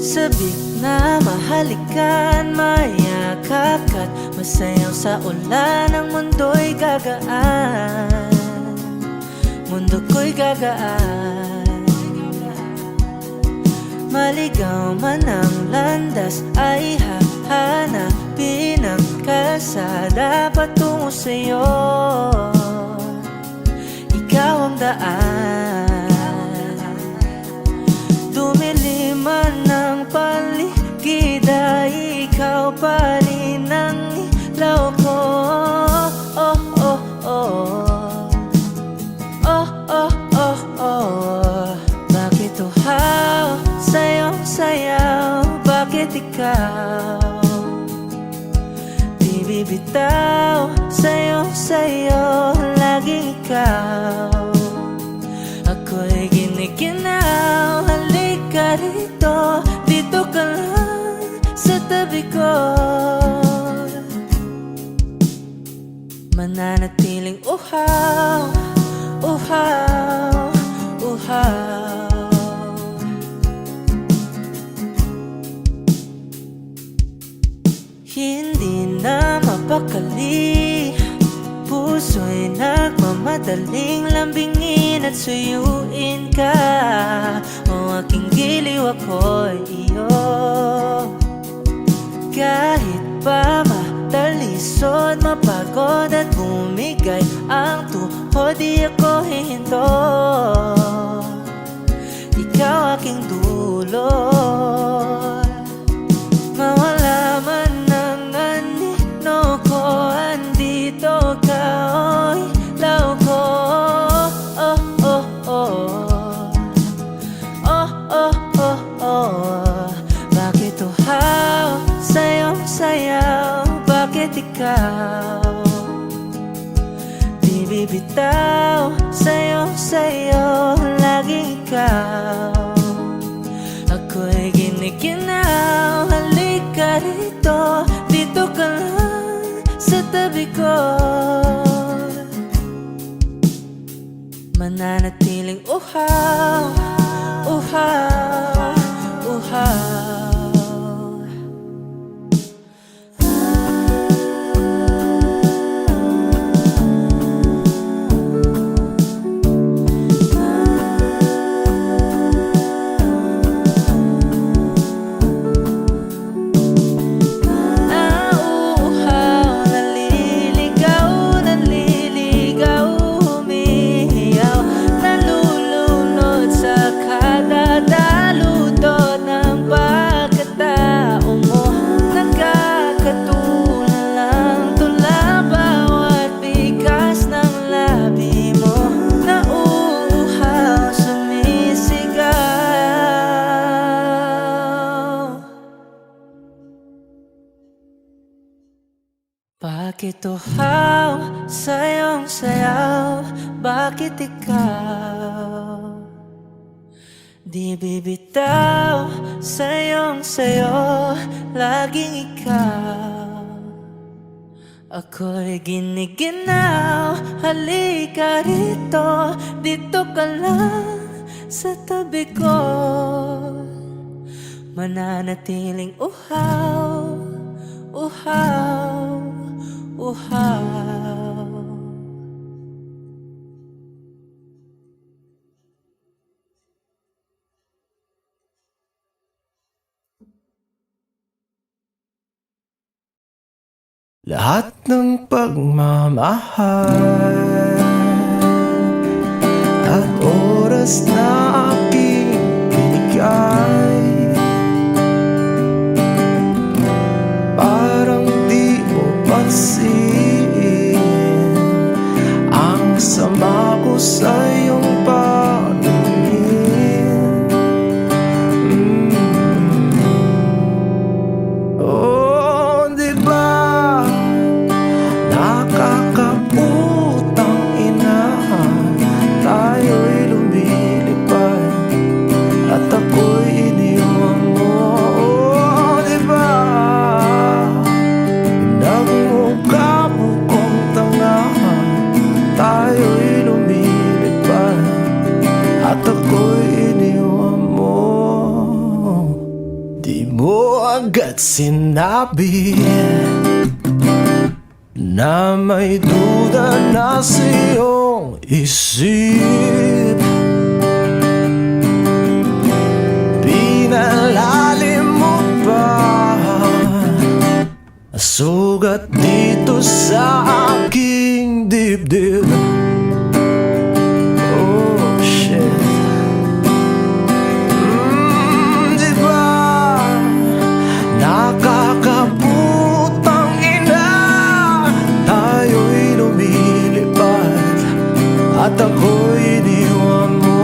Sabik na mahalikan, mayakap ka't masayaw sa ulan. Ang mundo'y gagaan, mundo ko'y gagaan. Maligaw man ang landas ay hahanapin ang kalsada patungo sa'yo. Ikaw ang daan. Dumilim man ang paligid ay ikaw pa rin ang ilaw ko. Oh, oh, oh. Oh, oh, oh, oh. Bakit uhaw sa'yong sayaw? Bakit ikaw di bibitaw? Sa'yong sayo, laging ikaw. Ako'y giniginaw, halika rito, dito ka lang sa tabi ko. Mananatiling uhaw, uhaw, uhaw. Hindi na mapakali, puso'y nagmamadaling lambingin at suyuin ka. O aking giliw, ako'y iyo. Kahit pa matalisod, mapagod at bumigay ang tuhod, di ako hihinto. Ikaw aking dulot. Mawala man ang anino ko, andito ka, oy, ilaw ko. Oh, oh, oh. Oh, oh, oh, oh. Bakit uhaw sa'yong sayaw? Bakit ikaw di bibitaw? Sa'yong sayo, laging ikaw. Ako'y giniginaw, halika rito, dito ka lang sa tabi ko. Mananatiling uhaw, uhaw, uhaw. Bakit uhaw sa'yong sayaw? Bakit ikaw di bibitaw? Sa'yong sayo, laging ikaw. Ako'y giniginaw, halika rito, dito ka lang sa tabi ko. Mananatiling uhaw, uhaw, uhaw. Lahat ng pagmamahal at oras na aking binigay, parang di mo pansin ang sama ko sa iyong paningin. Oh, di ba nakakaputang ina, tayo'y lumilipad agad sinabi na may duda na sa iyong isip. Pinalalim mo pa sugat dito sa aking dibdib. Oh shit. Diba nakakaputang ina, tayo'y lumilipad at ako'y iniwan mo.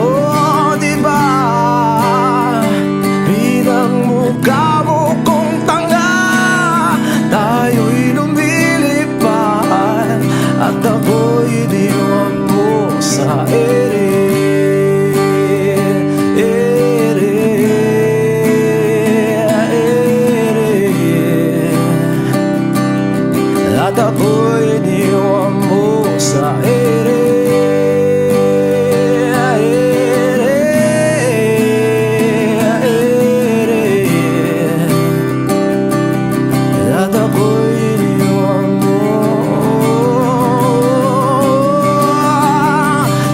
Oh, diba pinagmukha mo kong tanga, tayo'y lumilipad at ako'y iniwan mo sa ere. At ako'y iniwan mo sa ere. At ako'y iniwan mo.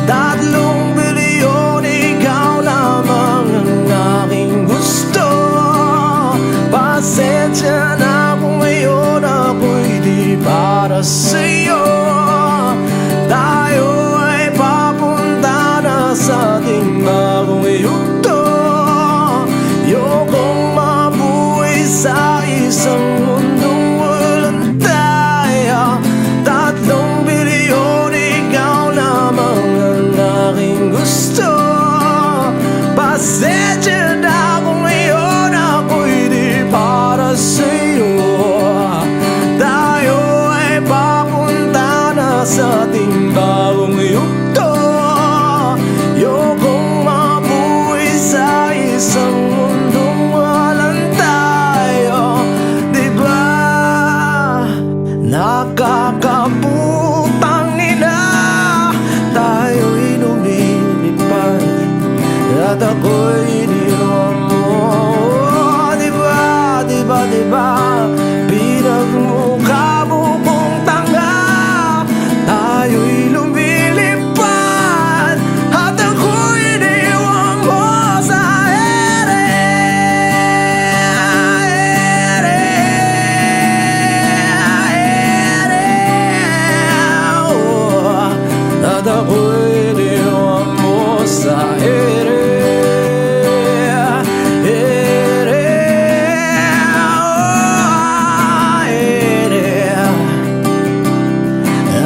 3 bilyon, ikaw lamang ang aking gusto. Pasensya na kung ngayon ako'y di para sa'yo. Tayo ay papunta na sa ating bagong yugto. Ayokong mabuhay sa isang mundong walang tayo. 3 bilyon, ikaw lamang ang aking gusto. Pasensya na kung ngayon ako'y di para sa'yo. Tayo ay papunta na sa ating bagong yugto. Ayokong mabuhay sa isang mundong walang tayo. Diba nakakaputang ina, tayo'y lumilipad at ako'y iniwan mo. Diba, diba, diba pinagmukha mo kong tanga, tayo'y lumilipad at ako'y iniwan mo sa ere. Oh, at ako'y iniwan mo sa ere.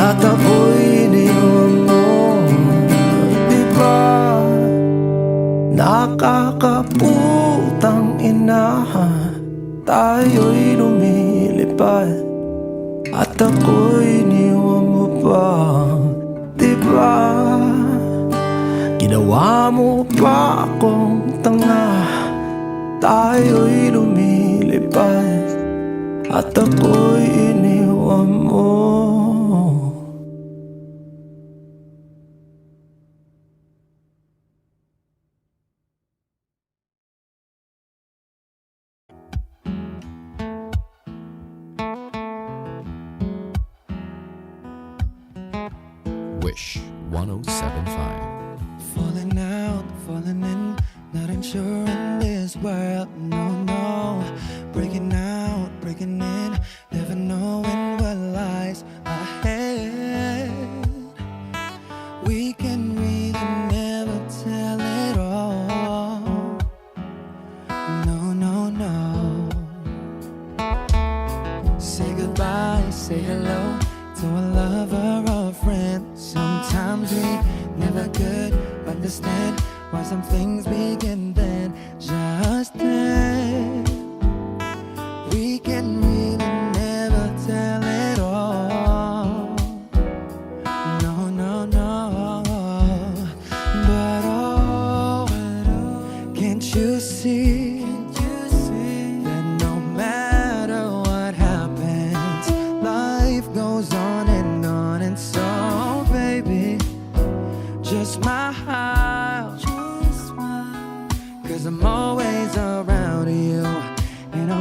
At ako'y iniwan mo. Diba nakakaputang ina, tayo'y lumilipad at ako'y iniwan mo pa. Diba ginawa mo pa akong tanga, tayo'y lumilipad at ako'y iniwan mo. Wish 1075. Falling out, falling in, not unsure in this world, no, no. Breaking out, breaking in, never knowing what lies ahead. We can really never tell it all, no, no, no. Say goodbye, say hello to a lover or a friend. Sometimes we never could understand why some things begin then, just then. We can really never tell it all, no, no, no. But oh, can't you see that no matter what happens, life goes on, and so baby, just smile, 'cause I'm always around you, and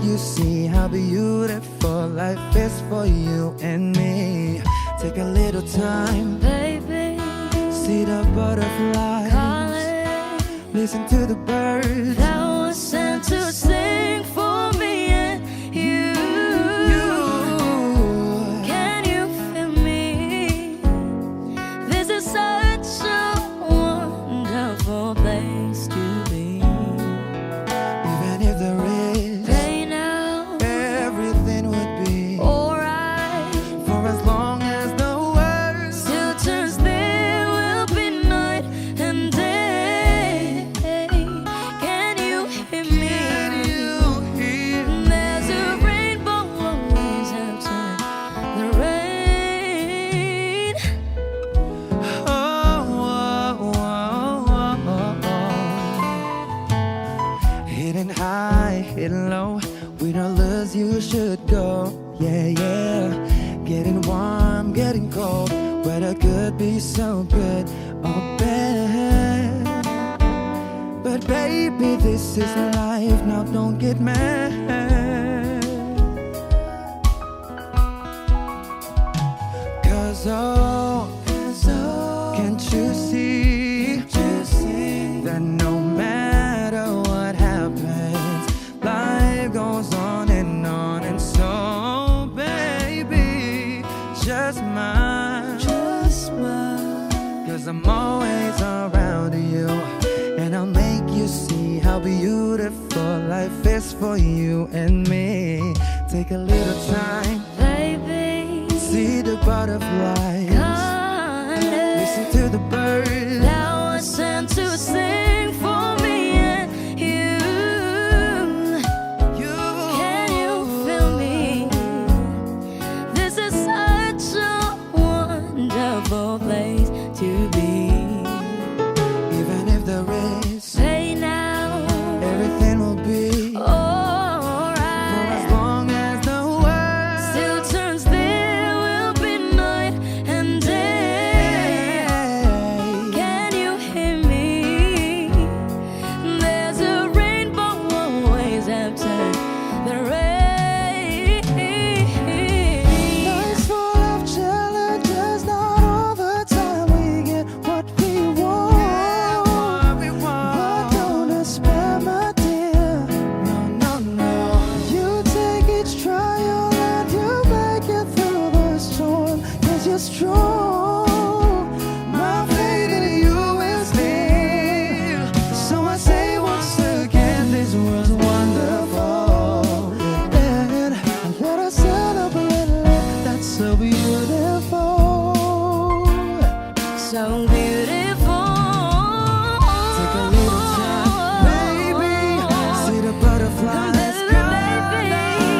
you see how beautiful life is for you and me. Take a little time, Baby, see the butterflies, calling. listen to the birds. That was sent to sing for me and you. Can you feel me? This is such a wonderful place to be. Even if there is Right now, everything would be alright. for as long as the world Still turns, there will be night and day. Can you hear me? There's a rainbow always after the rain. Hidden high, hidden low, we don't lose, you should go. Yeah, yeah. Getting warm, getting cold, weather could be so good or bad. But baby, this is life, now don't get mad. Cause oh, can't you see that no matter what happens, life goes on and on. And so, baby, just smile, cause I'm always around you, and I'll make you see how beautiful life is for you and me. Take a little time, Baby, see the butterflies, listen to the birds. that was sent to sing for me and you. Can you feel me? This is such a wonderful place to be. Even if there is, Say now, everything will be for as alright. long as the world Still turns, there will be night and day. Can you hear me? There's a rainbow always after the rain. Life's full of challenges, not all the time we get what we want. But don't despair, my dear. No, you take each trial and you make it through the storm, cause you're strong. My faith in you is near. So I say once again, this world's wonderful. And let us celebrate life that's so beautiful. So beautiful. Take a little time, baby. See the butterflies. Baby,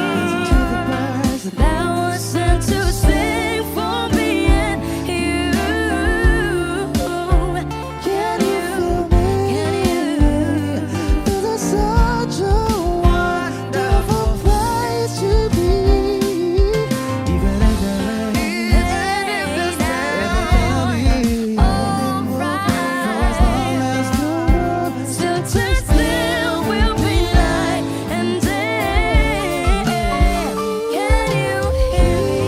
Listen to the birds. that was sent to sing for me and you. Can you feel me? This is such a wonderful place to be. Even if there is everything will be for as long as the world Still turns, there will be night and day. Can you hear me?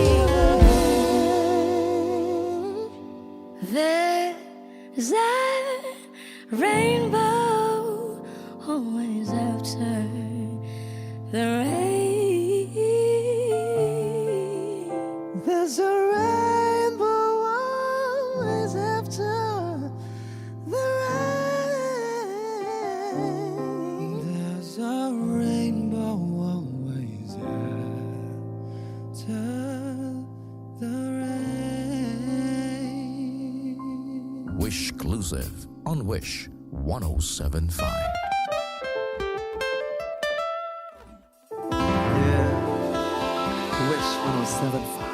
There's a rainbow always after the rain. There's a rainbow always after the rain. There's a rainbow always after the rain. Wish exclusive on Wish 1075. Yeah, Wish 1075.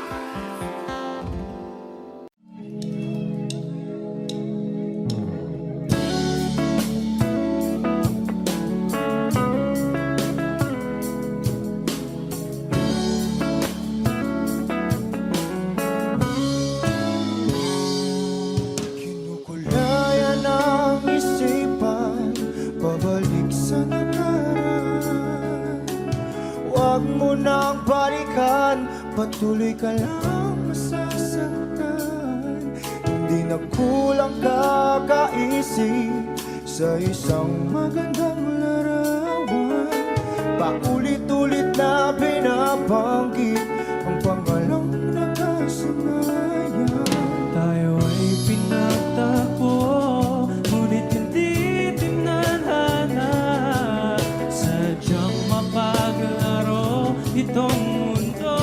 Kinukulaya ng isipan, pabalik sa nakaraan. nang balikan, patuloy ka lang masasaktan. Hindi na kulang kakaisip sa isang magandang larawan. Paulit-ulit na binabanggit ang pangalang nakasanayan. Tayo ay pinagtagpo, ngunit hindi tinadhana. Sadyang mapaglaro itong mundo.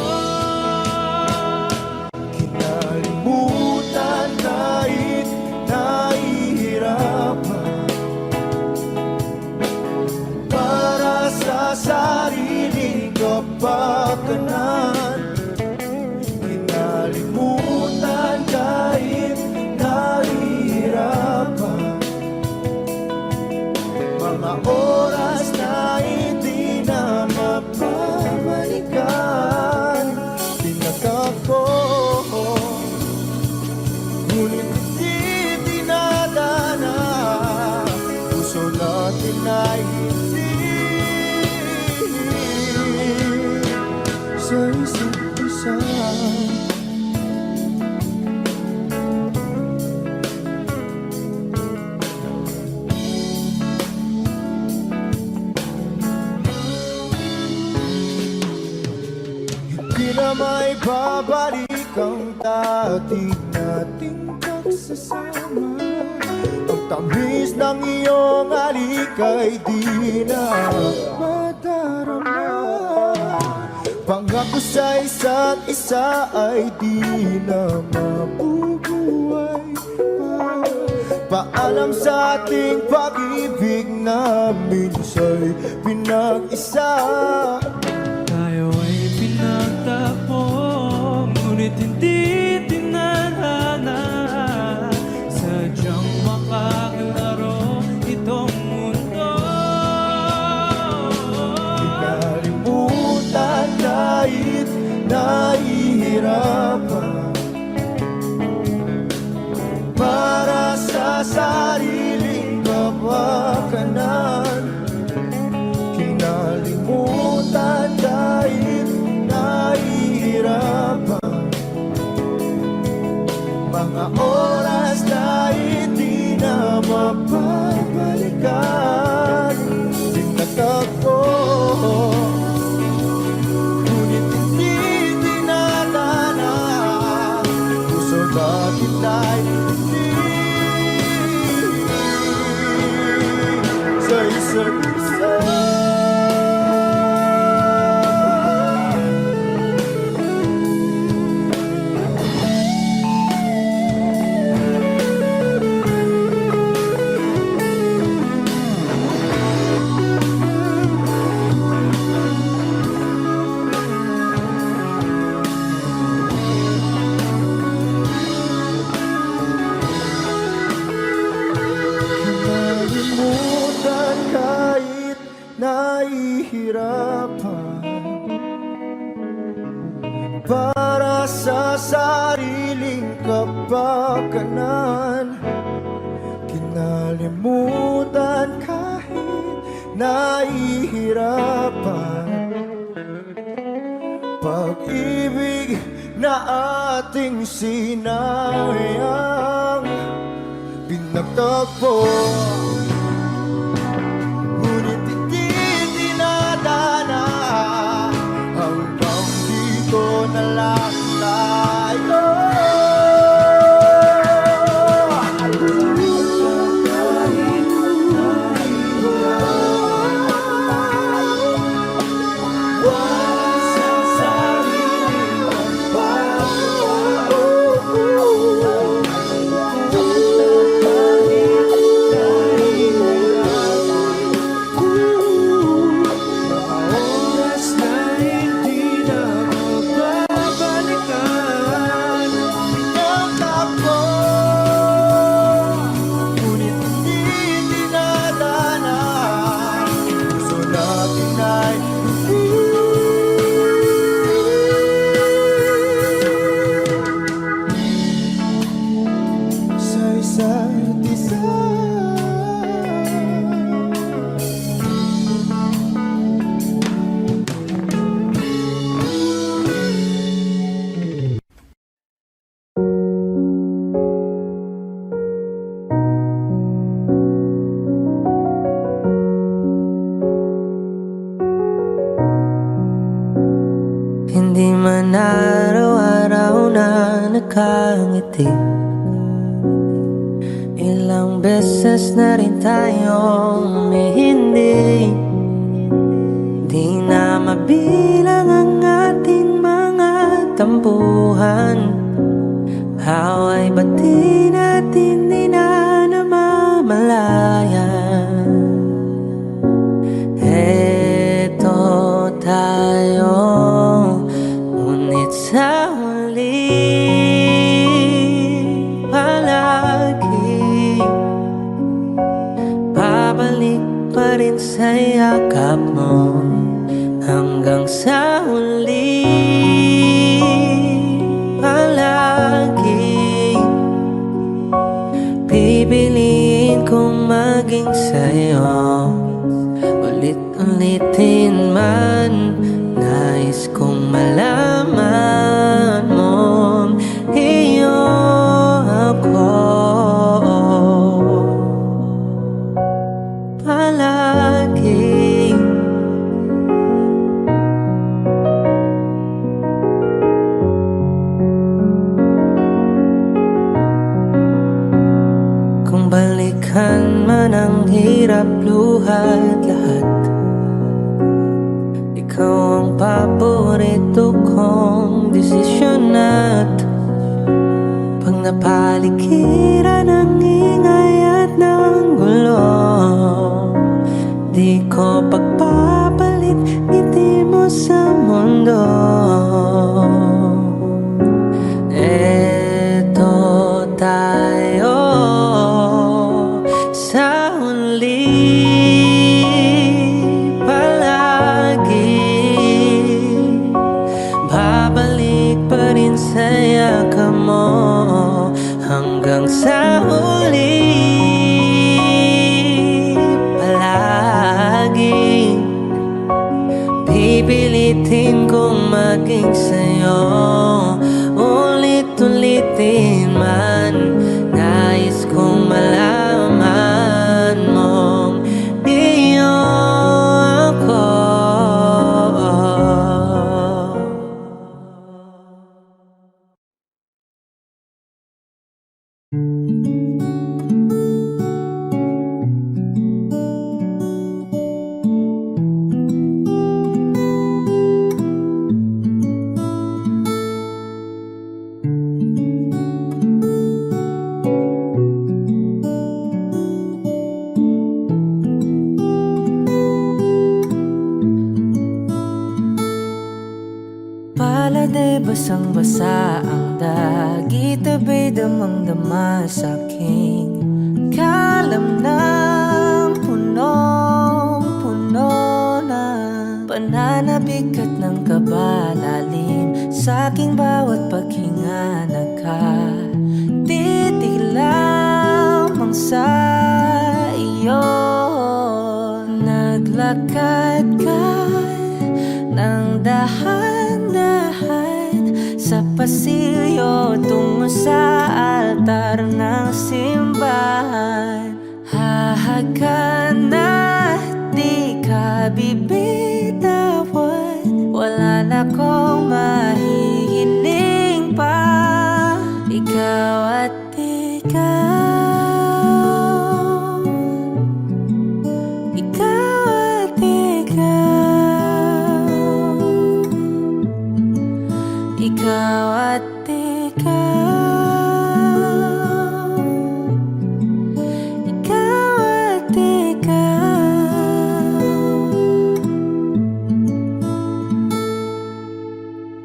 Kinalimutan kahit nahihirapan, para sa sariling kapakanan. Kinalimutan kahit nahihirapan, mga oras na hindi na mapabalikan. Pinagkako, ngunit hindi dinadana. Puso natin ay hindi sa isa't isa. Hindi na may babalik ang dati nating pagsasama. Ang tamis ng iyong halik ay di na madarama. Pangako sa isa't isa ay di na mabubuhay pa. Paalam sa ating pag-ibig na minsa'y pinag-isa. Tayo ay pinagtagpo, ngunit hindi tinadhana. Sadyang makaglaro itong mundo. Kinalimutan kahit nahihirapan, para sa sariling kapakanan. Kinalimutan kahit nahihirapan, mga oras na hindi na mapabalikan. Pinagtagpo, ngunit hindi dinadana. Puso natin ay hindi sa isa't isa. Kinalimutan kahit nahihirapan, para sa sariling kapakanan. Kinalimutan kahit nahihirapan, pag-ibig na ating sinayang. Pinagtagpo, ngunit hindi dinadana. Hanggang dito na lang tayo. Kahit nakangiti. Ilang beses na rin tayong hindi di na mabilang ang ating mga tampuhan. Away ba't di natin di na namamalayan? Eto tayo, ngunit sa huli palagi babalik pa rin sa yakap mo. Hanggang sa huli palagi pipiliin kong maging sa'yo. Ulit-ulitin man, nais kong malaman mong iyo ako palagi. Kung balikan man ang hirap, luhat lahat, ikaw ang paborito kong desisyon. At pag napaligiran ng ingay at ng gulo, di ko pagpapalit ngiti mo sa mundo. Eto tayo sa huli palagi babalik pa rin sa yakap mo. Hanggang sa huli palagi pipilitin kong maging sa'yo. Ulit-ulitin man, nais kong malaman mong iyo ako. Pala'y basang-basa ang dagit, abay damang-dama sa'king kalamnang punong-puno na pananabik at ng kabalalim sa'king bawat paghinga. Nakatitig lamang sa iyo, naglakad ka ng dahan-dahan sa pasilyo tungo sa altar ng simbahan. Hahagan at di ka bibitawan, wala na kong mahihiling pa. Ikaw at ikaw, ikaw at ikaw, ikaw at ikaw, ikaw at ikaw.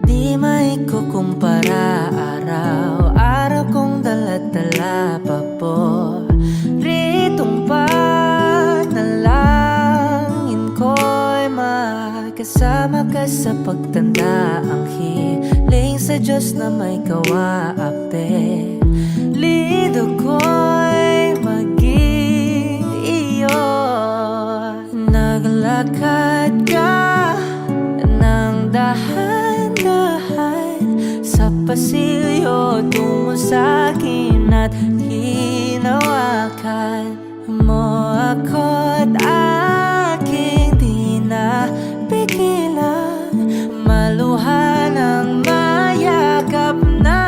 Di maikukumpara, araw-araw kong dala-dala paboritong panalangin ko'y makasama ka sa pagtanda. Ang hiling sa Diyos na may kawaape, lido ko'y maging iyo. Naglakad ka ng dahan-dahan sa pasilyo tungo sa'kin at hinawakan mo ako't aking di na pigilan. Maluhan ang mayakap na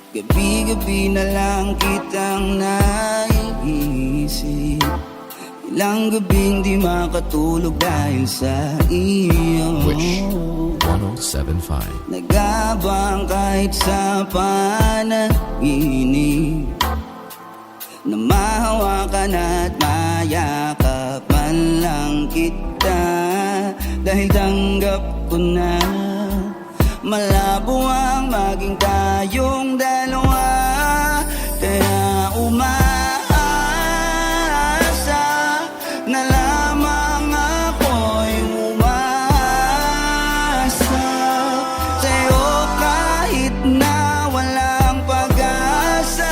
Gabi-gabi na lang kitang naiisip. Ilang gabing di makatulog dahil sa iyo. Wish 1075. Nagabang kahit sa panaginip, na mahawakan at mayakapan lang kita. Dahil tanggap ko na malabo ang maging tayong dalawa. Kaya umaasa na lamang ako'y umasa sa'yo kahit na walang pag-asa.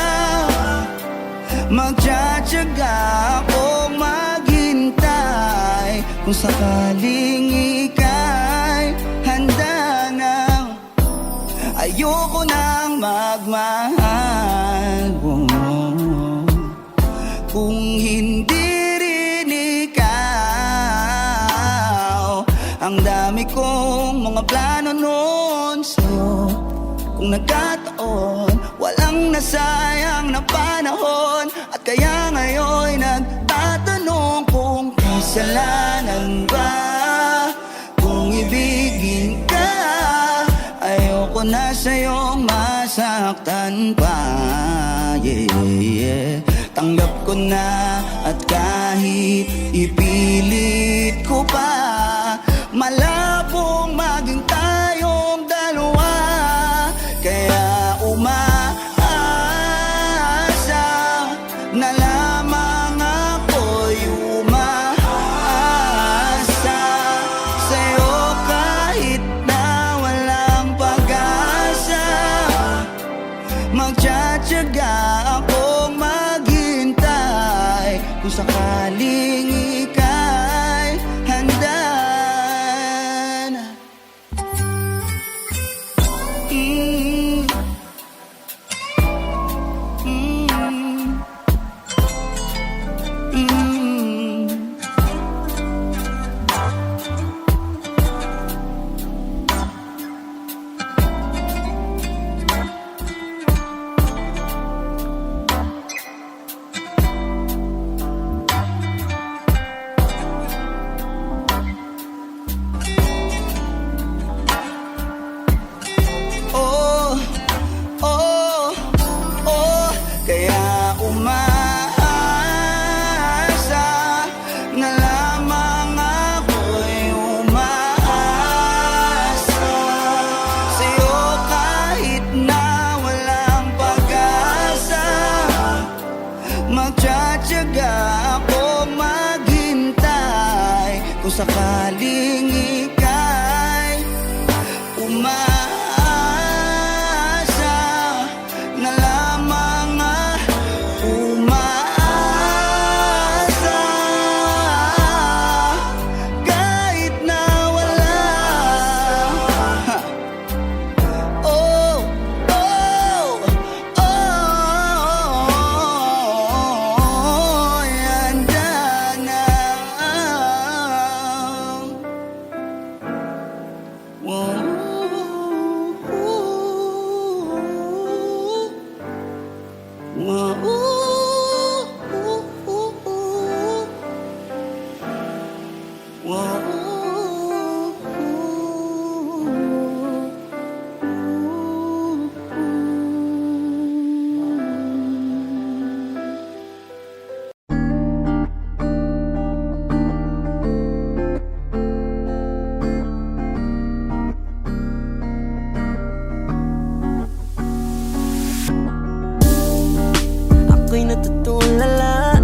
Magtsatsaga akong maghintay kung sakaling ika'y handa na. Ayoko nang magmahal kung hindi rin ikaw. Ang dami kong mga plano noon sa'yo. Kung nagkataon, walang nasayang na panahon. At kaya ngayon nagtatanong kung kasalanan ba kung ibigin ka. Ayoko na sa'yong masaktan pa, yeah. Tanggap ko na at kahit ipilit ko pa, malabong maging tayong dalawa. Kaya umaasa na lamang ako'y umasa sa'yo kahit na walang pag-asa. Magtsatsaga akong maghintay kung sakaling ika'y handa na. Kaya umaasa na lamang ako'y umaasa sa'yo kahit na walang pag-asa. Magtsatsaga akong maghintay kung sakaling ika'y umaasa na lamang umaasa kahit na wala. Oh, oh, oh, handa na. Ako'y natutulala,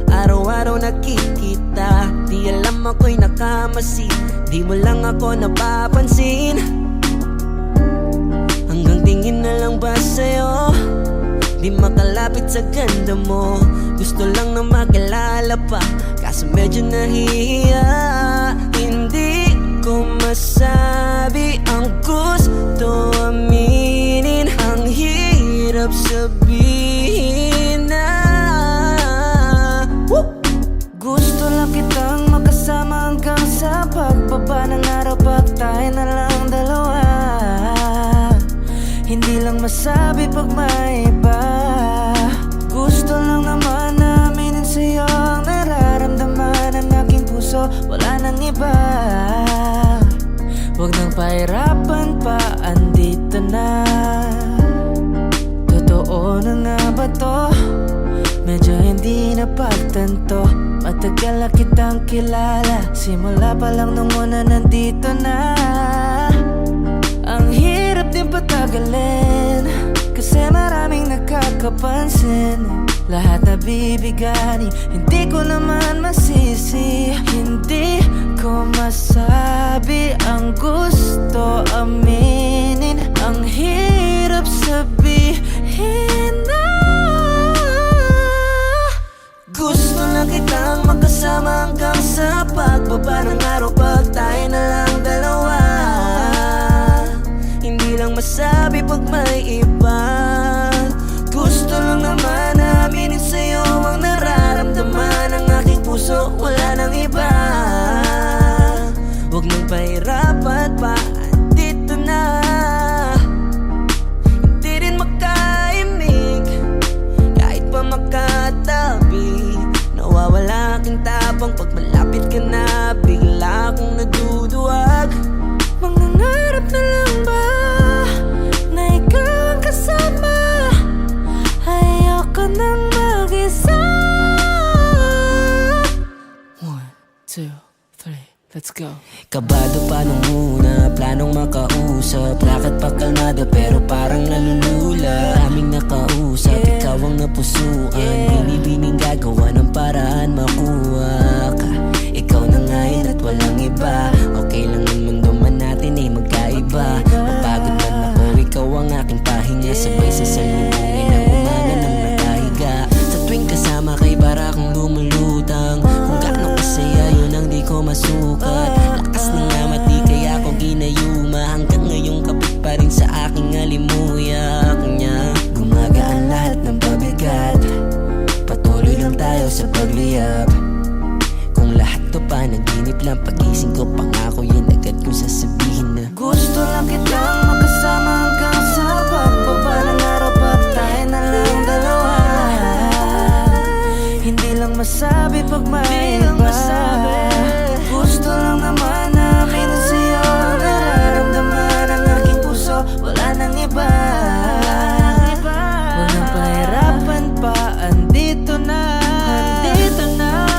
araw-araw nakikita. Di alam ako'y nakamasi, di mo lang ako napapansin. Hanggang tingin na lang ba sa'yo, di makalapit sa ganda mo. Gusto lang na makilala pa, kaso medyo nahihiya. Hindi ko masabi ang gusto aminin, ang hirap sabihin na gusto lang kitang makasama hanggang sa pagbaba ng araw, pag tayo na lang dalawa. Hindi lang lang masabi pag may iba. Gusto lang naman na aminin sa'yo ang nararamdaman ng aking puso. Wala nang iba. Huwag nang pahirapan pa, andito na. Totoo na nga ba to? Medyo hindi na pagtanto. Matagal na kitang kilala, simula pa lang nung una nandito na. Ang hirap din patagalin, kasi maraming nakakapansin. Lahat na bibigani, hindi ko naman masisi. Hindi ko masabi ang gusto aminin. Ang hirap sabihin na gusto lang kitang makasama hanggang sa pagbaba ng araw, pag tayo na lang dalawa. Hindi lang masabi pag may iba. Gusto lang naman na aminin sa'yo ang nararamdaman ng aking puso. Wala nang iba. Huwag nang pahirapan pa, andito na. Hindi rin makaimig kahit pa makatabi. Nawawala aking tapang pag malapit ka na. Bigla akong naduduwag. Mangangarap na lang ba na ikaw ang kasama? Ayoko nang mag-isa. 1, 2, 3, let's go. Kabado pa nung una, planong makausap. Lakad pa kalmado pero parang nalulula. Aming nakausap, ikaw ang napusuan. Binibining gagawa ng paraan makuha ka. Ikaw na ngayon at walang iba. Okay lang ang mundo man natin ay magkaiba. Mapagod man ako, ikaw ang aking pahinga. Sabay sa salubungin ang umaga ng nakahiga. Sa tuwing kasama kay para akong lumulutang. Kung gaano kasaya yun ang di ko masukat. Lakas ng amat di kaya ako ginayuma. Hanggang ngayong kapit pa rin sa aking alimuyak niya. Gumagaan lahat ng pabigat. Patuloy lang tayo sa pagliyap. Kung lahat to panaginip lang, pagising ko pangako yan agad kong sasabihin na gusto lang kitang makasama hanggang sa pagbaba ng araw, pag tayo na lang dalawa. Hindi lang masabi pag may iba. Gusto lang naman na aminin sa'yo ang nararamdaman ng aking puso. Wala nang iba. Huwag nang pahirapan pa, andito na. Andito na.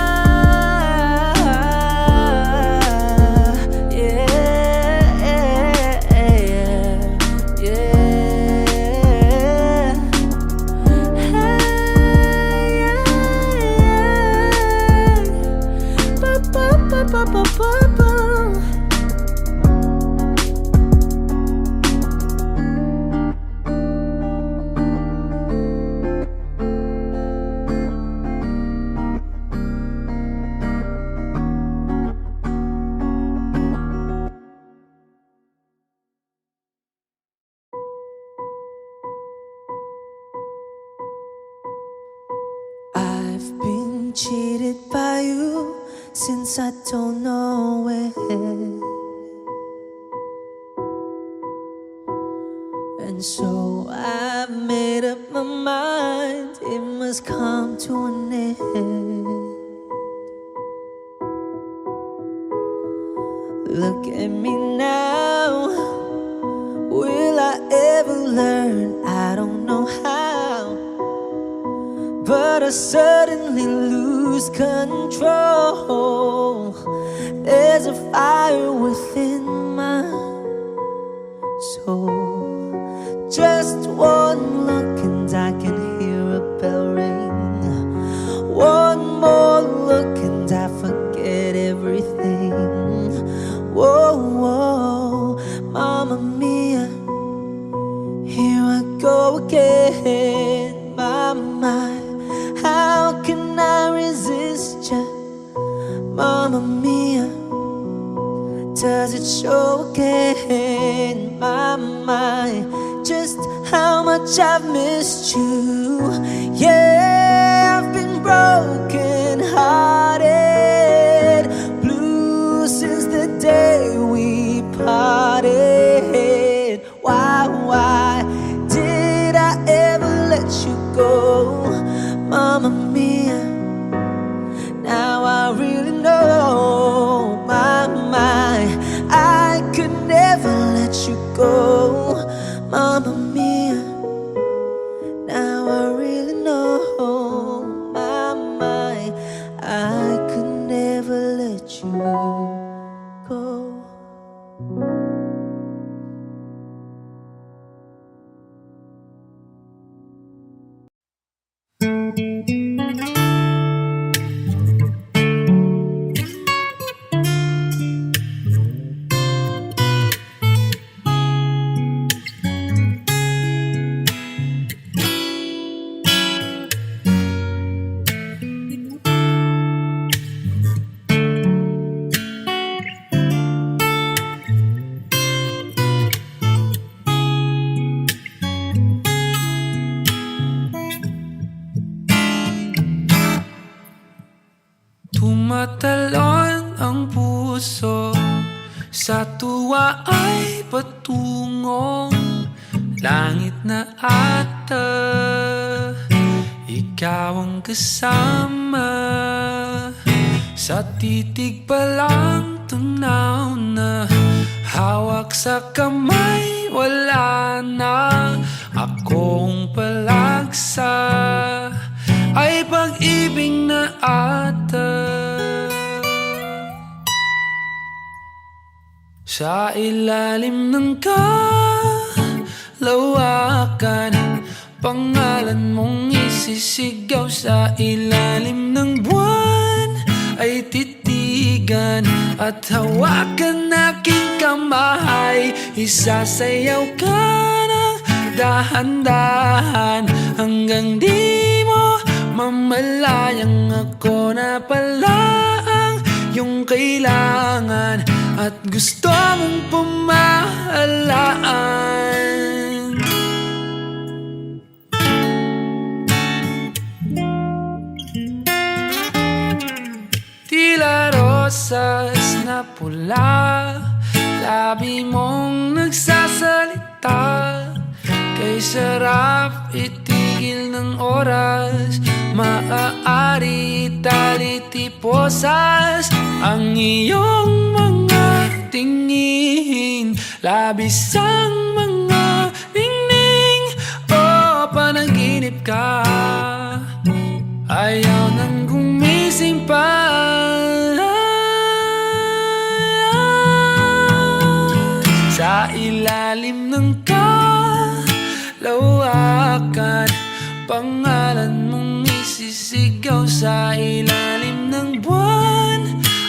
I've been cheated by you since I don't know it. And so I've made up my mind, it must come to an end. Look at me now, will I ever learn? I don't know how, but I suddenly lose control. There's a fire within my soul. Just one look and I can hear a bell ring. One more look and I forget everything. Whoa, whoa, Mamma Mia, here I go again. My, how can I resist you? Mamma Mia, does it show again? My, just how much I've missed you. Yeah, I've been broken hearted, blue since the day we parted. Why did me. Now I really know my mind. I could never let you go. Tumatalon ang puso, sa tuwa ay patungong langit na ata. Ikaw ang kasama, sa titig pa lang tunaw na. Hawak sa kamay, wala na. Akong palagsa ay pag-ibig na ata. Sa ilalim ng kalawakan, pangalan mong isisigaw. Sa ilalim ng buwan ay titigan at hawakan aking kamay. Isasayaw ka ng dahan-dahan hanggang di mo mamalayang ako na pala ang iyong kailangan at gusto mong pamahalaan. Tila rosas na pula, labi mong nagsasalita. Kay sarap itigil ng oras, maaari talitiposas ang iyong mga tingin. Labis ang mga ningning, o panaginip ka. Ayaw nang gumising pa. Sa ilalim ng kalawakan, pangalan mong isisigaw. Sa ilalim ng buwan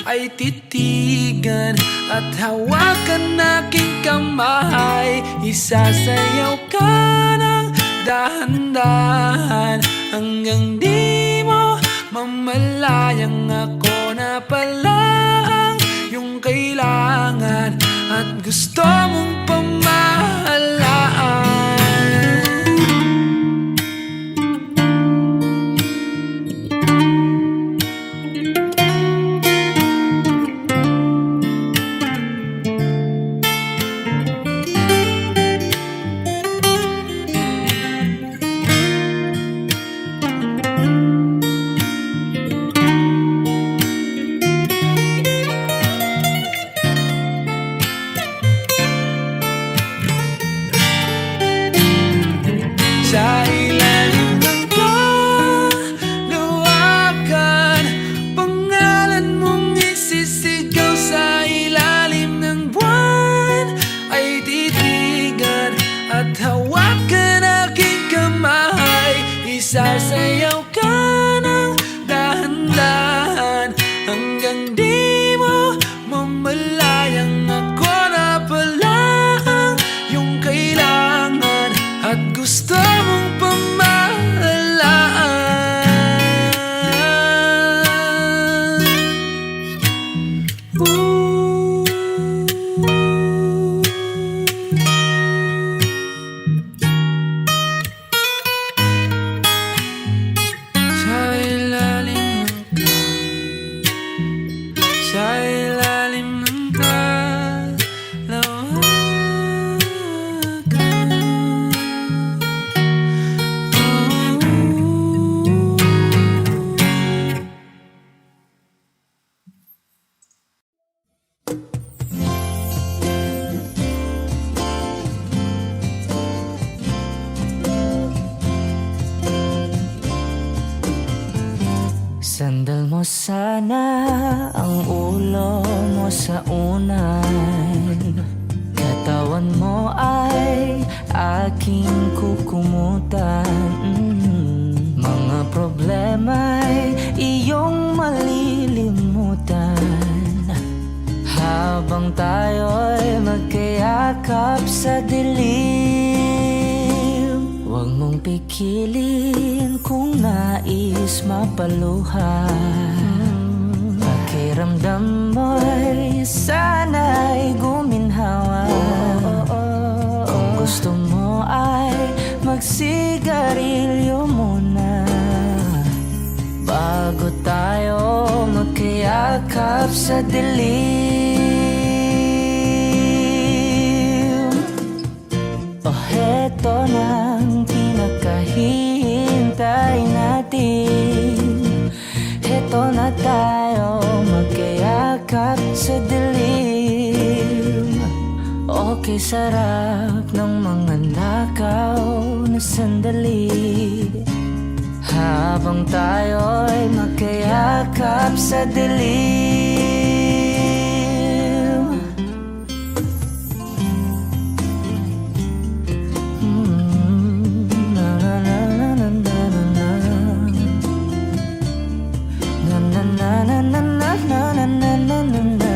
ay titigan at hawakan aking kamay. Isasayaw ka ng dahan-dahan hanggang di mo mamalayang ako na pala ang iyong kailangan at gusto mong pamahalaan. Sa ilalim ng kalawakan, pangalan mong isisigaw. Sa ilalim ng buwan ay titigan at hawakan aking kamay. Isasayaw ka ng dahan-dahan hanggang di mo mamalayang ako na pala ang iyong kailangan at gusto mong pamahalaan. Sa ilalim ng sa ilalim ng kalawakan. sana ang ulo mo sa unan, katawan mo ay aking kukumutan. Mga problema'y iyong malilimutan habang tayo'y magkayakap sa dilim. Huwag mong pikilin kung nais mapaluhan. Pakiramdam mo'y sana'y guminhawa. Kung gusto mo ay magsigarilyo muna bago tayo magkayakap sa dilim. Heto nang pinakahihintay natin. Heto na tayo magkayakap sa dilim. Okay, sarap ng mga nakaw na sandali habang tayo'y magkayakap sa dilim. Na na na na na na na na na na na na na na na.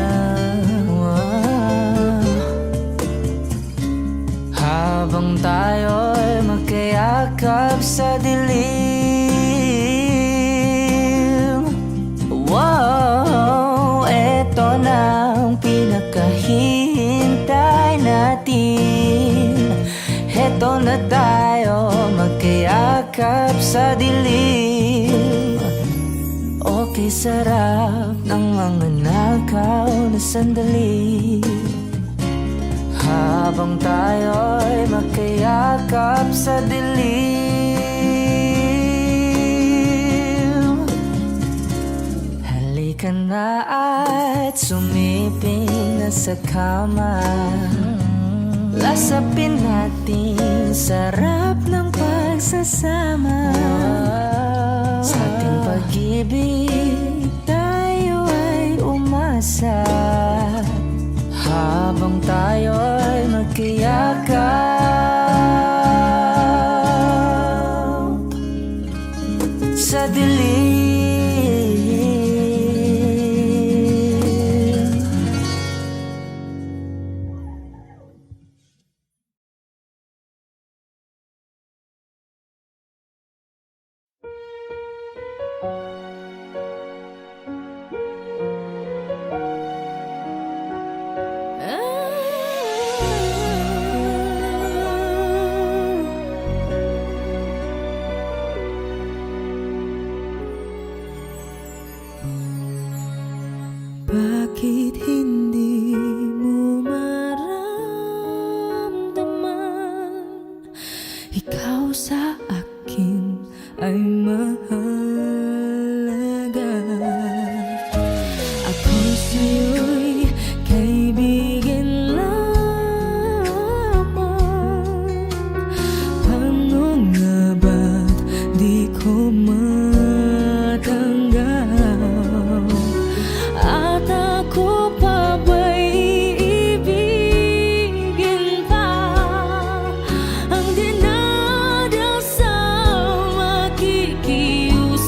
Habang tayo'y magkayakap sa dilim. Wow, eto na ang pinakahihintay natin. Eto na tayo magkayakap sa dilim. Okay, sarap ng mga nakaw na sandali habang tayo'y magkayakap sa dilim. Halika na at sumiping na sa kama. Lasapin natin sarap ng pagsasama. Sa ating pag-ibig tayo ay umasa habang tayo'y magkayakap sa dilim. Bakit hindi mo maramdaman ikaw sa akin ay mahalaga? Ako sa'yo'y kaibigan lamang. Paano nga ba't di ko matanggap? At ako pa ba'y iibigin pa? Ang dinadasal makikiusap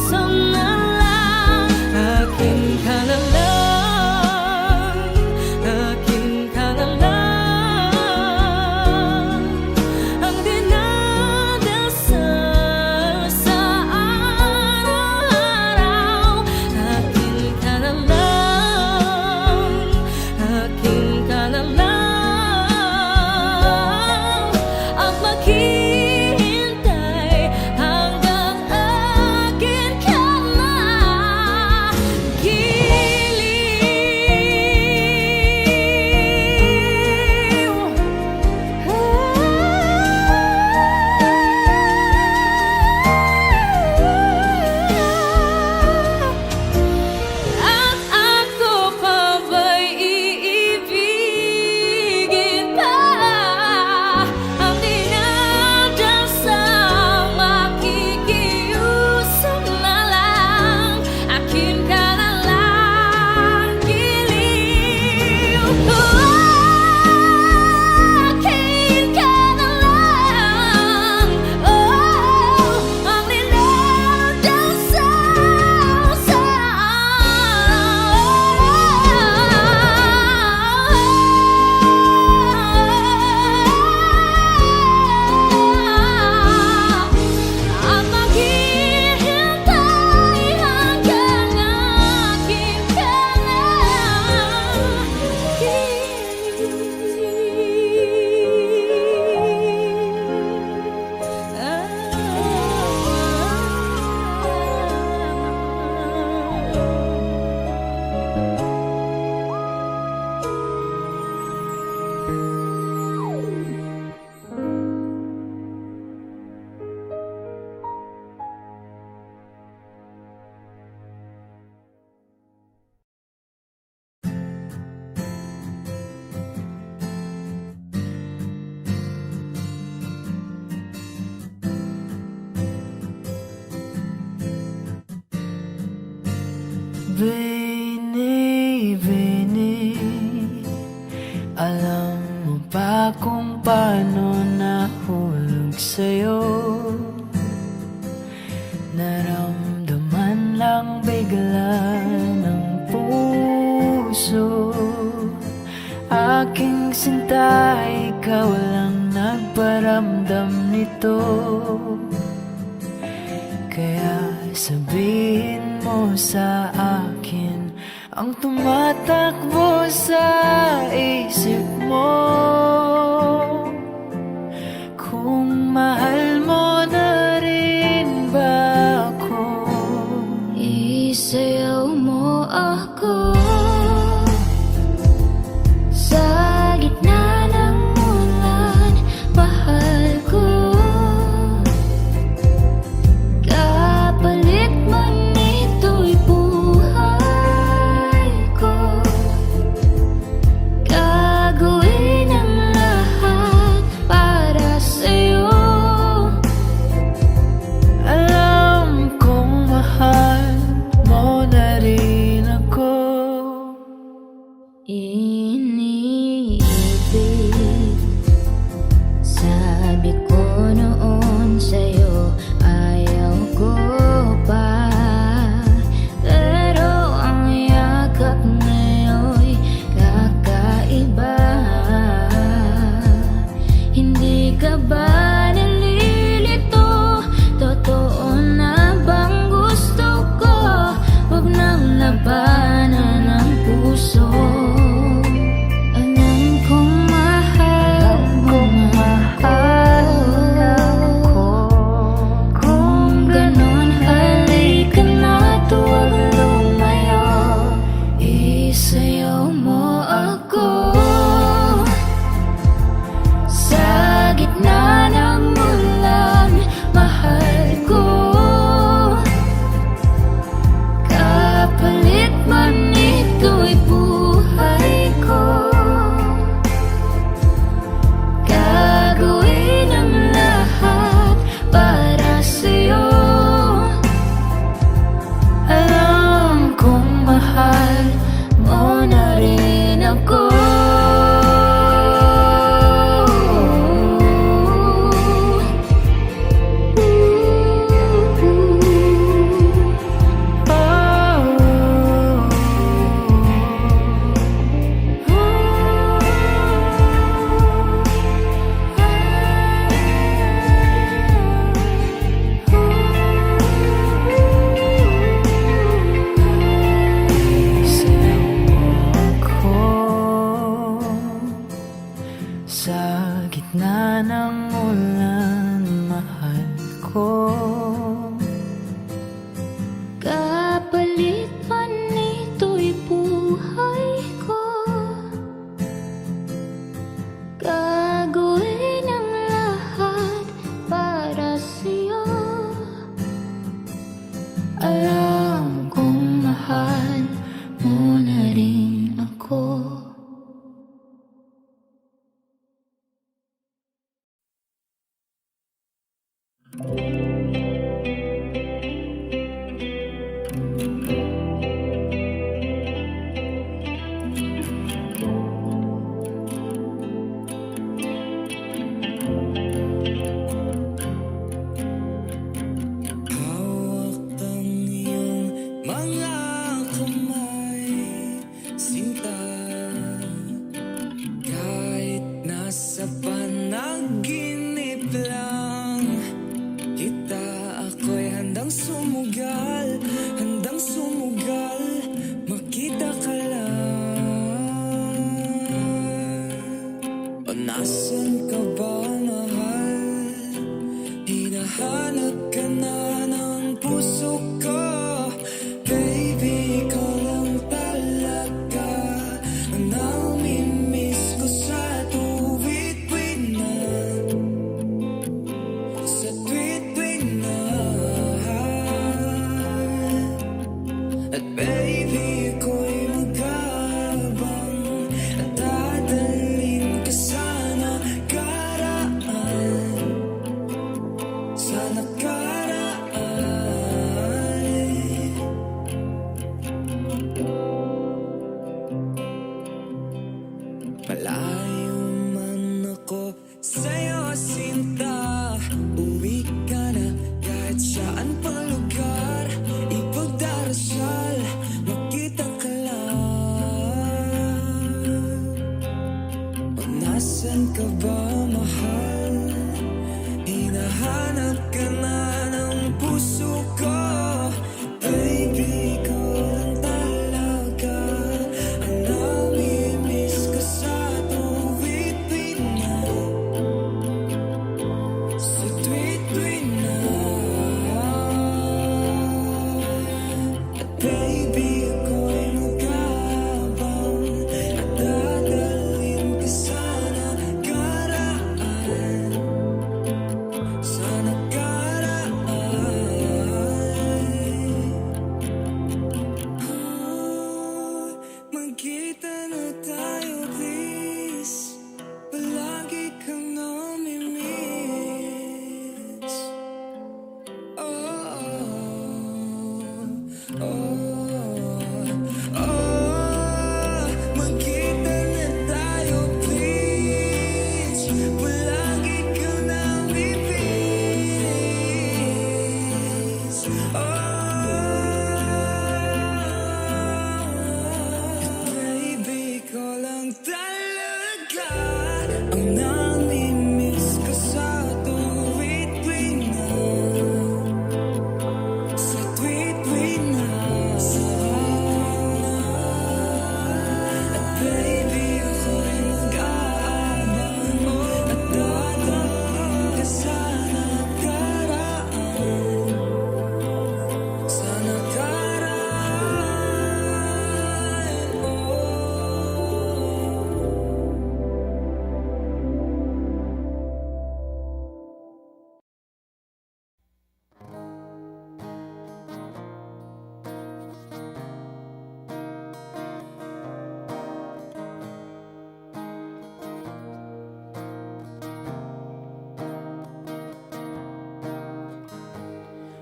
Bini, alam mo ba kung paano nahulog sa'yo? Naramdaman lang bigla ng puso. Aking sinta, ikaw lang nagparamdam nito. Kaya sabihin mo sa akin ang tumatakbo sa isip mo. Kung mahal mo na rin ba ako? Isayaw mo ako sa gitna ng ulan, mahal ko. Kapalit man ito'y buhay ko. Gagawin ang lahat para sa'yo. Alam kong mahal mo na rin ako. Iniibig, sabi ko noon sa'yo, ayaw ko pa. Pero ang yakap ngayon'y kakaiba. Hindi ka ba nalilito? Totoo na bang gusto ko? Huwag nang labanan ang puso. Alam kong mahal mo na ako. Kung ganon, halika na, tuwag lumayo. Isayaw mo ako sa gitna ng ulan, mahal ko. Kapalit man ito'y buhay ko. Gagawin ang lahat para sa'yo. Alam kong mahal mo na rin ako. Sa gitna ng ulan, mahal ko. Kapalit man ito'y buhay ko. Gagawin ang lahat para sa'yo. Alam kong mahal mo na rin ako. Hawak ang iyong mga kamay, sinta. Kahit nasa panaginip lang kita, ako'y handang sumugal, makita ka lang. O nasan ka ba, mahal? Hinahanap ka na ng puso ko. Baby, ikaw lang talaga ang namimiss ko sa tuwid-tuwid na, sa tuwid-tuwid na. At baby, ako'y magkabang at dadalhin ka sa nakaraan, sa nakaraan. Magkita na tayo, please. Palagi ka nang bibis. Baby ko lang talaga ang nami-miss ko sa tuwid-tuwid na. Sa tuwid-tuwid na. At baby, ako'y mag-aabang mo at dadating ka sa nakaraan. Sa nakaraan, oh.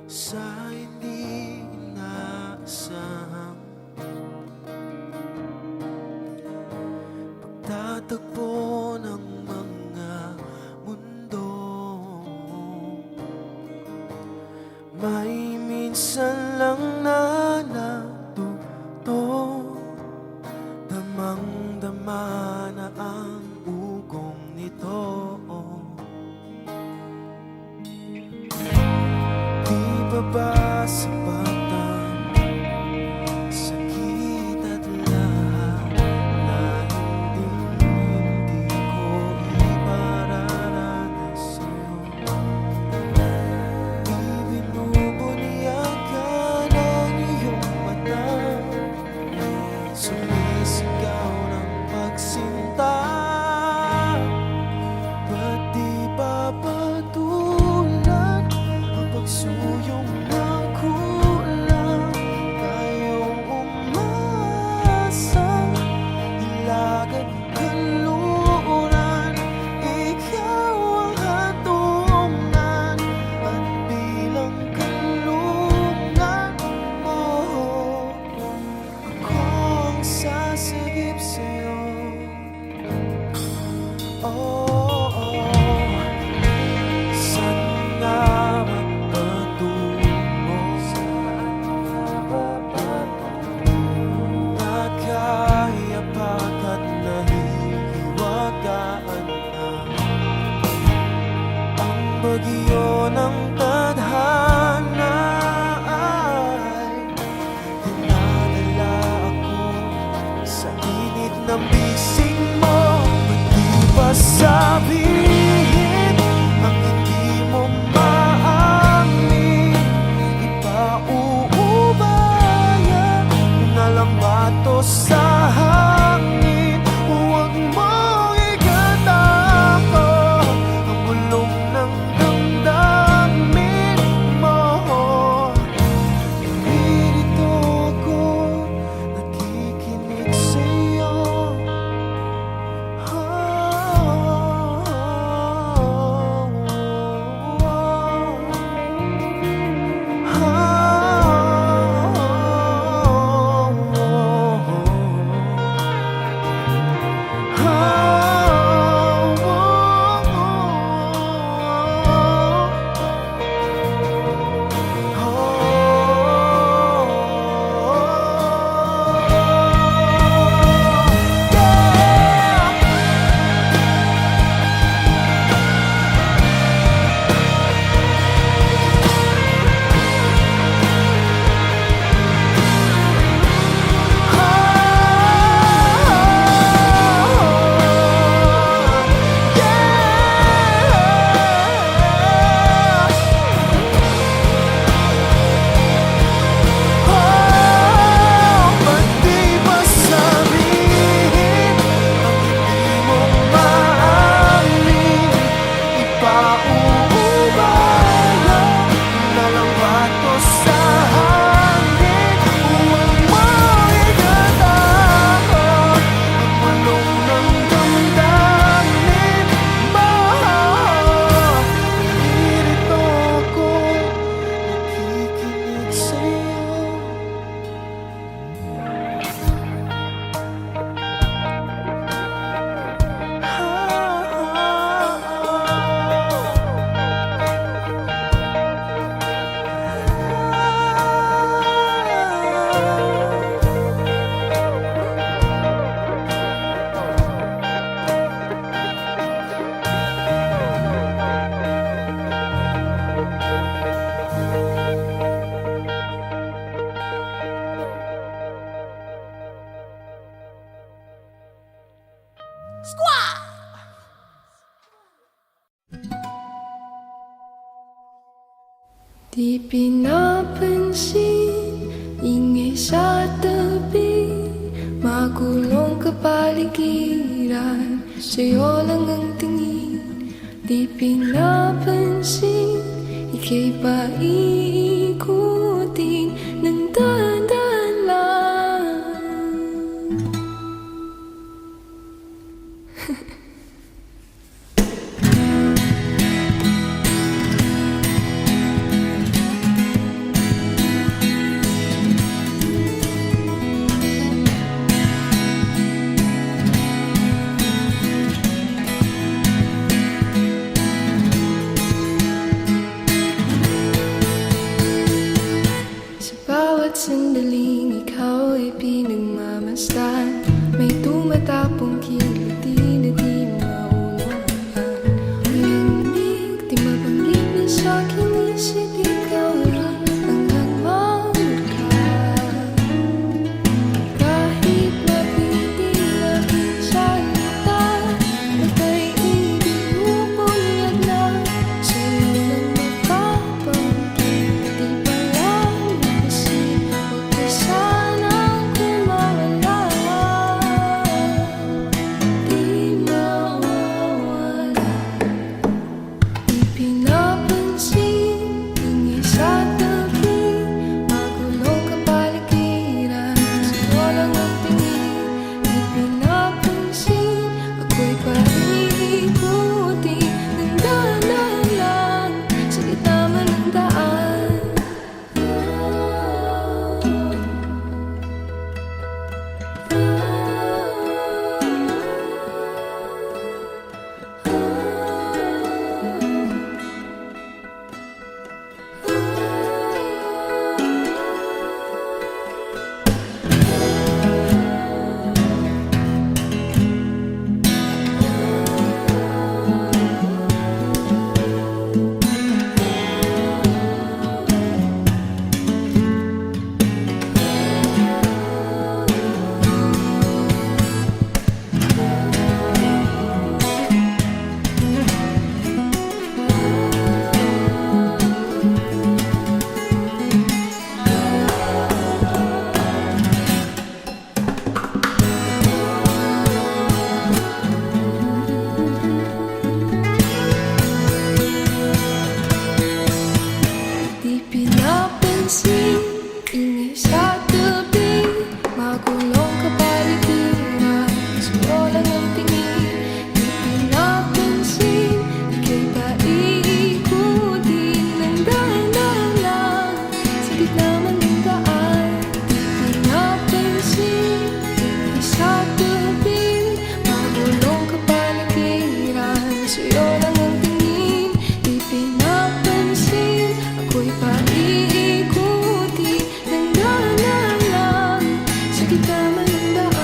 Sa hindi inaasahang pagtatagpo ng mga mundo, may minsan lang na natuto, damang-dama na ang ugong nito. Di ba ba sapat ang sakit at lahat na hindi ko ipararanas sa'yo? Ibinubunyan ka ng iyong mata, sumisigaw ng pagsinta. Ba't di ba patulan ang pagsuyong ng kulang? Tayong umasa, hilag at kanluran. Ikaw ang hatungan at bilang kanlungan mo. Ako ang sasagip sa'yo. Oh, saan nga magpatungo? Nakayapak at nahihiwagaan na ang bagyo ng tadhana ay dinadala ako sa init ng bisig mo. Ba't di ba sabihin ang hindi mo maamin? Ipauubayan mo na lang ba to sa hangin? Huwag mong igatan ko ang bulong ng damdamin. Di pinapansin, ingay sa tabi, magulong kapaligiran, sa'yo lang ang tingin. Di pinapansin, ika'y paikutin ng dahan-dahan lang. Sa bawat sandaling ikaw ay pinagmamasdan, may tumatapong kiliti na di maunawaan. Uling-lig, di mabanggit na sa'king isip, ikaw lang ang nagmamahal. Kahit mabitin aking salita, ika'y ibinubunyag na, sa'yo lang mapapanggit. Di ba lang nakasip, huwag ka sanang kumawala. Di mawawala. Di pinapansin, ingay sa tabi, magulong kapaligiran, sa'yo lang ang tingin. Di pinapansin, ako'y paikutin ng dahan-dahan lang, sa gitna man ng daan. Di pinapansin, ingay sa tabi, magulong kapaligiran, sa'yo lang ang tingin. Di pinapansin, ika'y paikutin ng dahan-dahan lang, sa gitna man ng daan. Di pinapansin, ingay sa tabi, magulong kapaligiran, sa'yo lang ang tingin. Di pinapansin, ako'y paikutin ng dahan-dahan lang, sa gitna man ng daan.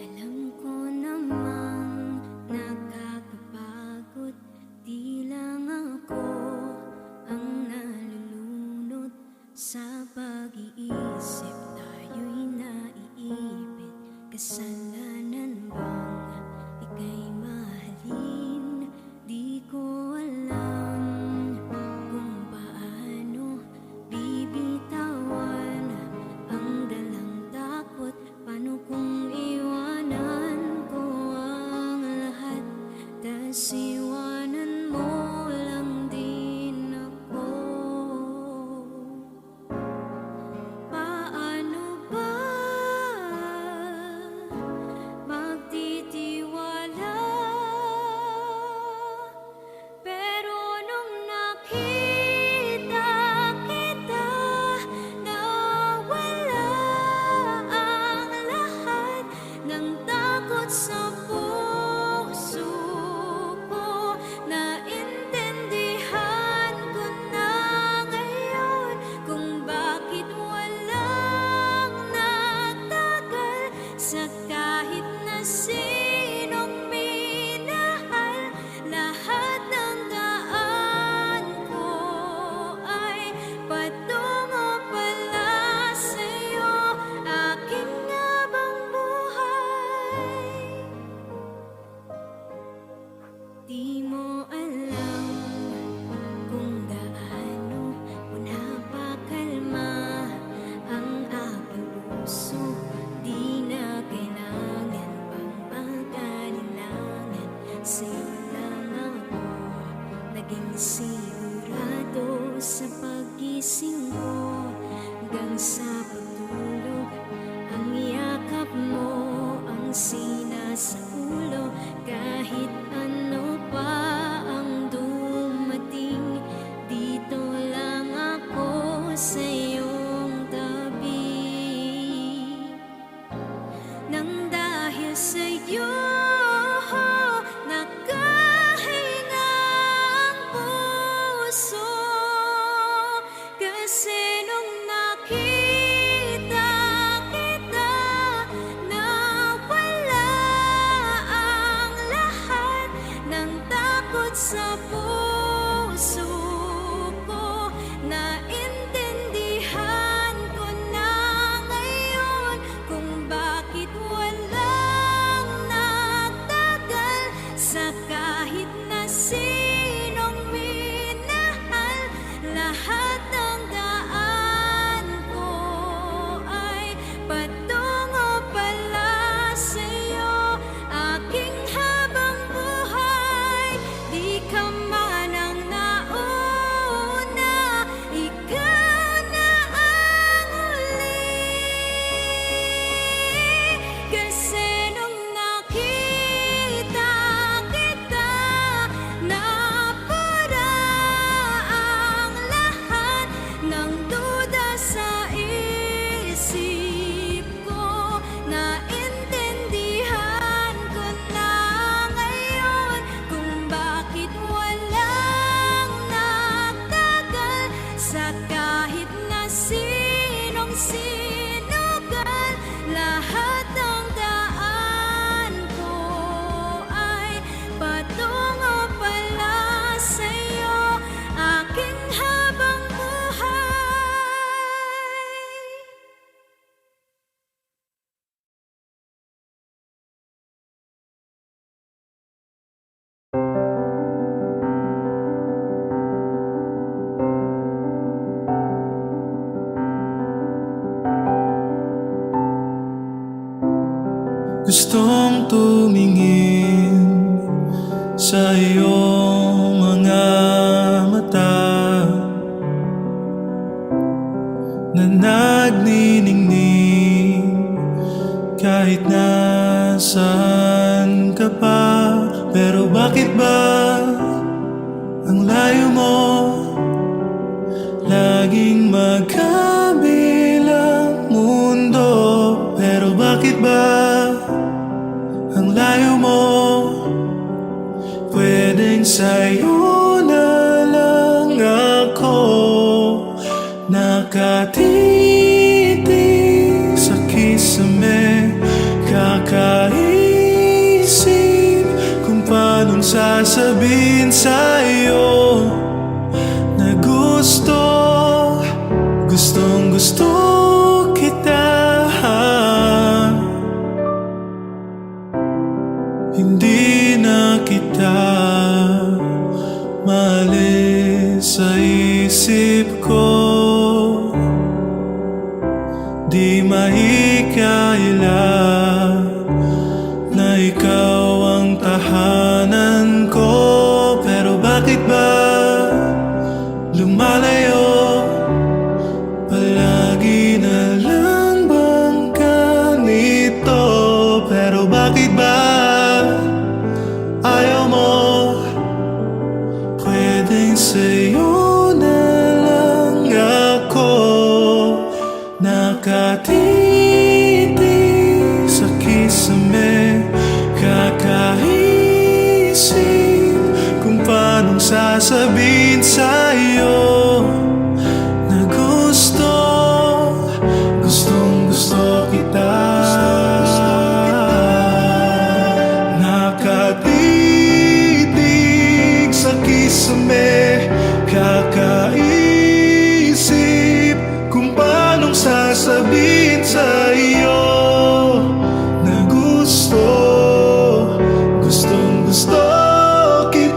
Alam ko namang nakakapagod, di lang ako ang nalulunod sa pag-iisip. Tayo'y naiibig, kasalanan bang ika'y mahalin? Di ko alam kung paano bibitawan ang dalang takot. Paano kung iwanan ko ang lahat, tas iwanan mo lang din ako? Paano ba magtitiwala? Pero nung nakita kita, nawala ang lahat ng takot sa puso ko. Di mo alam kung gaano mo napakalma ang aking puso. Di na kailangan pang pag-alinlangan. Sa'yo lang ako naging sigurado sa pagising ko. Hanggang sa pagtulog, ang yakap mo ang sinasa ulo. Kahit ano pa ang dumating, dito lang ako sa iyong tabi. Nang dahil sa'yo nakahinga ang puso. Kasi nung nakita kita, nawala ang lahat ng takot sa puso ko. Naintindihan ko na ngayon kung bakit walang nagtagal sa kahit na sinong minahal. Lahat ng daan ko ay patungo pala sa'yo. Aking habang buhay, di ka man ang nauna, ikaw na ang huli. Kasi nung nakita kita, napura ang lahat ng duda sa isip ko. Naintindihan ko na ngayon kung bakit walang nagtagal sa kahit na sinong sinugal. Lahat ng daan ko ay patungo pala sa'yo. Aking habang buhay. Gustong tumingin sa iyong mga mata na nagniningning kahit nasaan ka pa. Pero bakit ba ang layo mo? Laging magkabilang mundo. Pero bakit ba ang layo mo? Pwedeng sa'yo na lang ako nakatitig sa kisame. Kakaisip kung paanong sasabihin sa'yo na gustong gusto kita. Hindi na kita maalis sa isip ko. Di mahikayala na ikaw ang tahanan ko. Pero bakit ba lumalayo? Palagi na lang bang ganito? Pero bakit ba ayaw mo? Pwedeng sa'yo na lang ako nakatitig sa kisame. Kakaisip kung paanong sasabihin sa'yo na gustong gusto kita. Nakatitig sa kisame. Kakaisip kung paanong sasabihin sa'yo na gustong gusto kita.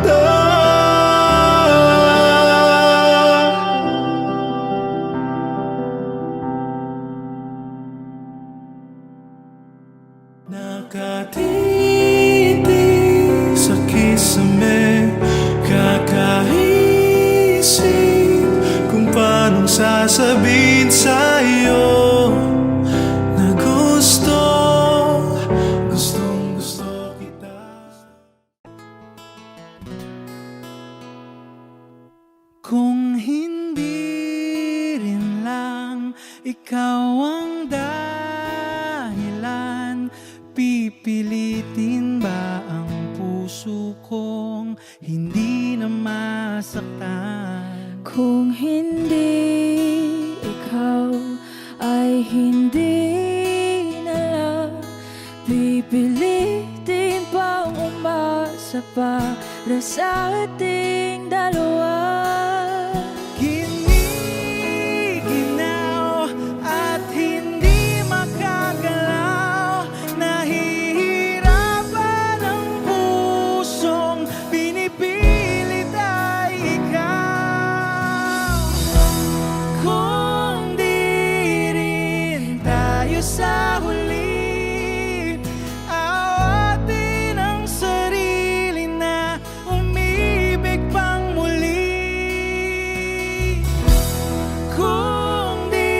sasabihin sa'yo na gustong gusto kita. Kung hindi rin lang ikaw ang dahilan, pipilitin ba ang puso kong hindi na masaktan? Kung hindi ikaw ay hindi na lang, pipilitin pang umasa para sa ating dalawa. Giniginaw at hindi makagalaw, nahihirapan ang pusong pinipilit ay ikaw. Kung di rin tayo sa huli, awatin ang sarili na umibig pang muli. Kung di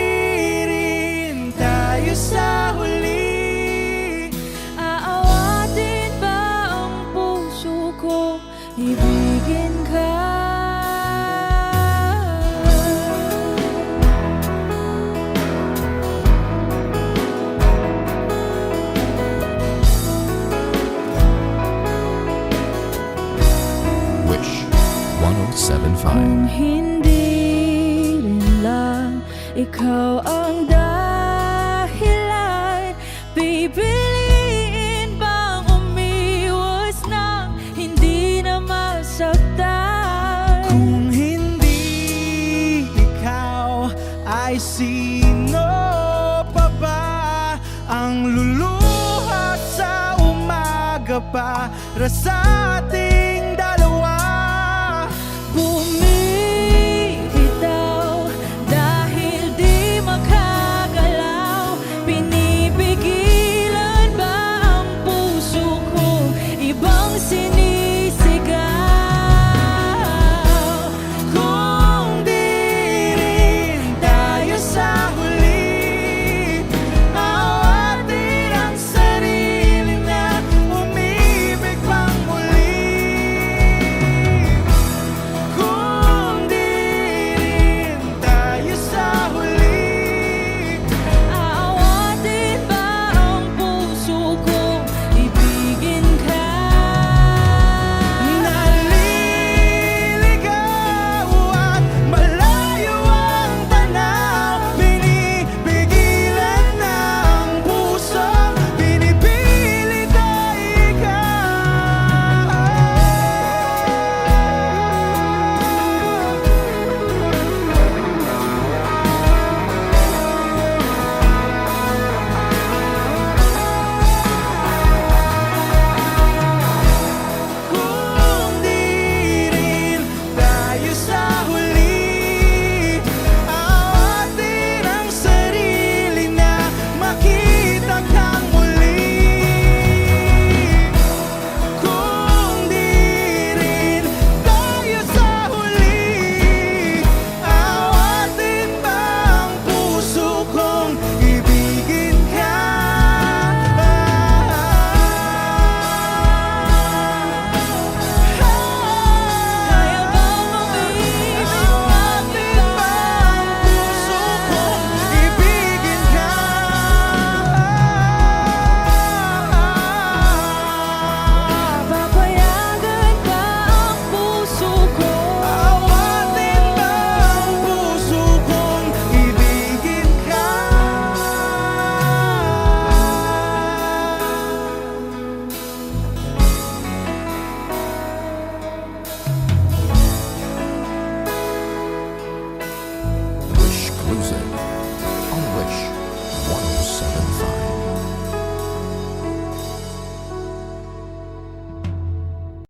rin tayo sa huli, Aawatin ba ang puso ko, ibigin ka? Wish 1075. Kung hindi rin lang ikaw ang dahilan, pipiliin bang umiwas na hindi na masaktan? kung hindi ikaw, ay sino pa ba ang luluha sa umaga para sa ating dalawa? Bumibitaw dahil di makagalaw, pinipigilan ba ang puso ko, ibang sinisigaw? Kung di rin tayo sa huli, awatin ang sarili na umibig pang muli. Kung di rin tayo sa huli, Aawatin ba ang puso ko, ibigin ka? naliligaw at malayo ang tanaw, pinipigilan ng puso, pinipilit ay ikaw. Kung di rin tayo sa huli, awatin ang sarili na makita kang muli. Kung di rin tayo sa huli, awatin ba ang puso kong ibigin ka? Kaya bang umibig ng iba? Ang puso kong ibigin ka? Papayagan ba ang puso ko? Awatin ba ang puso kong ibigin ka? Wish Cruising on Wish 1075.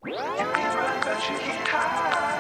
You can run, but you can't hide.